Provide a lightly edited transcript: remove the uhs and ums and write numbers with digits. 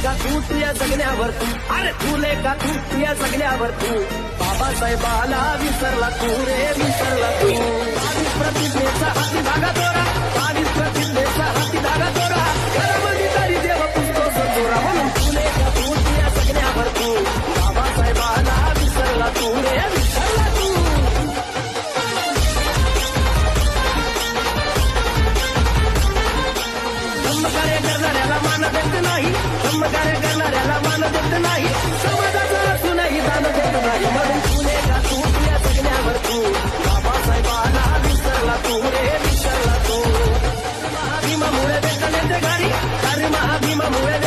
का तू या जगण्यावर तू, अरे तुले का तू या जगण्यावर तू, बाबासाहेबाला विसरला तू रे विसरला तू. 22 प्रतिज्ञेचा हाती धागा तोरा, 22 प्रतिज्ञेचा हाती धागा तोरा, घरामध्ये तरी देव पुसतो संजोरा. म्हणून तुले का तू या जगण्यावर तू, बाबासाहेबाला विसरला तू रे विसरला तू. धम्मकार्य करणाऱ्याला मान देत नाही, धम्मकार्य करणाऱ्याला मान देत नाही, समाजाचा असूनही दान देत नाही. म्हणून तुले का तू या जगण्यावर तू, बाबासाहेबाला विसरला तू रे विसरला तू. महाभीमामुळे देशाने ते घरी, अरे महाभीमामुळे